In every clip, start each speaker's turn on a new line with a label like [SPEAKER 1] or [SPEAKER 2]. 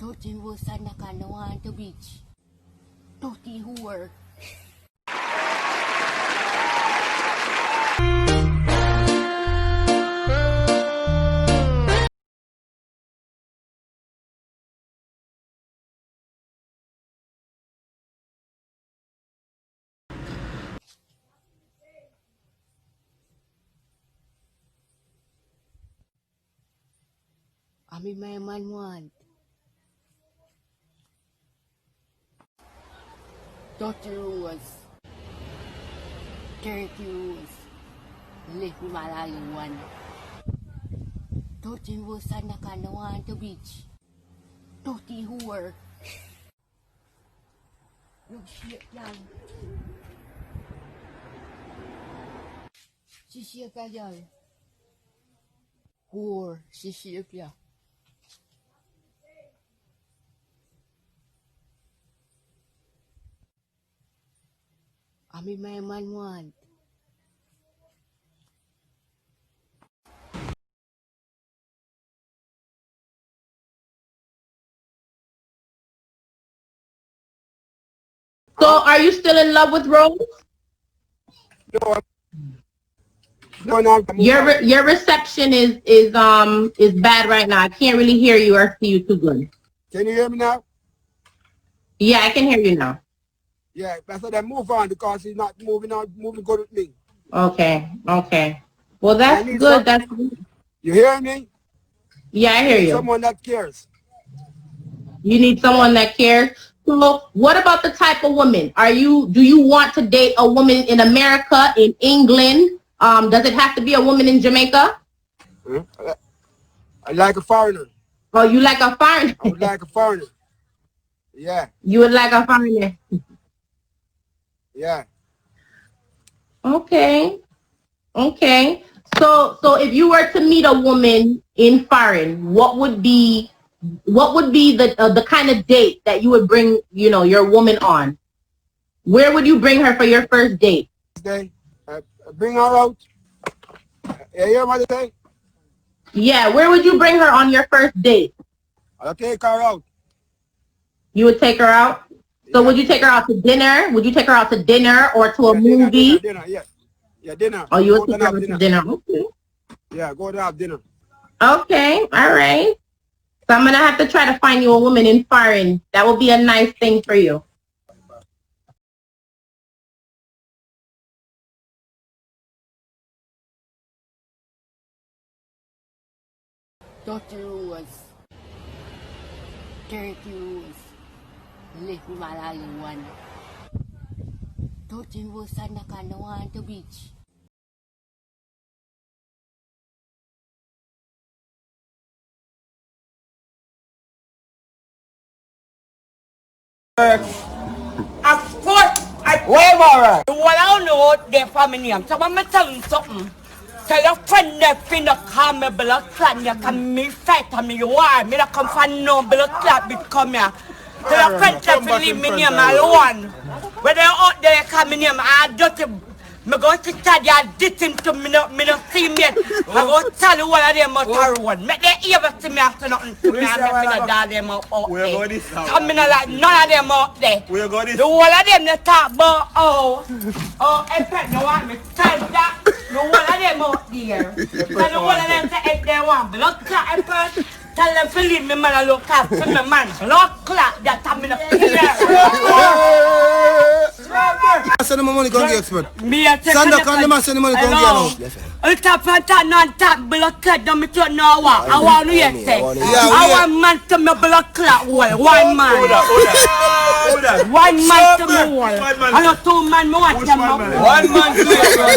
[SPEAKER 1] Totin was Sandokan on the beach. Toti whore. Ami may man want. Daughter was 30 was live malaliwan. Daughter was Sandokan on the beach. Toti whore. Look shit yan. Sisiya ka yan. Whore, sisiya ka. Ami may man want.
[SPEAKER 2] So, are you still in love with Rose?
[SPEAKER 3] No.
[SPEAKER 2] Your reception is bad right now. I can't really hear you or see you too good.
[SPEAKER 3] Can you hear me now?
[SPEAKER 2] Yeah, I can hear you now.
[SPEAKER 3] Yeah, I said I move on because he's not moving good with me.
[SPEAKER 2] Okay. Well, that's good. That's good.
[SPEAKER 3] You hear me?
[SPEAKER 2] Yeah, I hear you.
[SPEAKER 3] Someone that cares.
[SPEAKER 2] You need someone that cares. So, what about the type of woman? Do you want to date a woman in America, in England? Does it have to be a woman in Jamaica?
[SPEAKER 3] I like a foreigner.
[SPEAKER 2] Oh, you like a foreigner?
[SPEAKER 3] I would like a foreigner. Yeah.
[SPEAKER 2] You would like a foreigner?
[SPEAKER 3] Yeah.
[SPEAKER 2] Okay. So if you were to meet a woman in foreign, what would be the kind of date that you would bring, your woman on? Where would you bring her for your first date?
[SPEAKER 3] Bring her out. You hear what I say?
[SPEAKER 2] Yeah, where would you bring her on your first date?
[SPEAKER 3] I'll take her out.
[SPEAKER 2] You would take her out? So would you take her out to dinner? Would you take her out to dinner or to a movie?
[SPEAKER 3] Dinner, yeah. Yeah, dinner.
[SPEAKER 2] Oh, you would take her out to dinner. Okay.
[SPEAKER 3] Yeah, go to have dinner.
[SPEAKER 2] Okay, all right. So I'm going to have to try to find you a woman in foreign. That will be a nice thing for you.
[SPEAKER 1] Daughter was 30 was live malaliwan. Daughter was Sandokan on the beach.
[SPEAKER 4] Of course,
[SPEAKER 3] Wait, Mara.
[SPEAKER 4] what I don't know their family name. So I'm tell you something. Tell your friend that finna come me blood clot. You can me fight me why? Me not come find no blood clot become here. Tell your friend that finna leave me name alone. When they out there coming here, I dirty. Me go to tell you I did him to me no see me. I go tell you what I them out the road. Make they ever see me after nothing to me. I'm not finna die them out there. Come in like none of them out there.
[SPEAKER 5] Where you go this?
[SPEAKER 4] The whole of them they talk about in fact no want me tell that. The whole of them out there. Tell the whole of them say if they want blood clot in first. Tell them to leave me man and look after me man. Blood clot that I'm in a
[SPEAKER 5] Send the money, go get expert.
[SPEAKER 4] Me a take
[SPEAKER 5] Sandokan, the man send the money, go get out.
[SPEAKER 4] I tap and tap non tap blood clot don't me don't know what. I want to hear say. I want man to me blood clot wall. One man. One man to me wall. I know two man me watch them.
[SPEAKER 5] One man to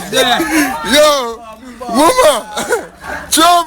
[SPEAKER 5] there.
[SPEAKER 3] Yo, woman. Joe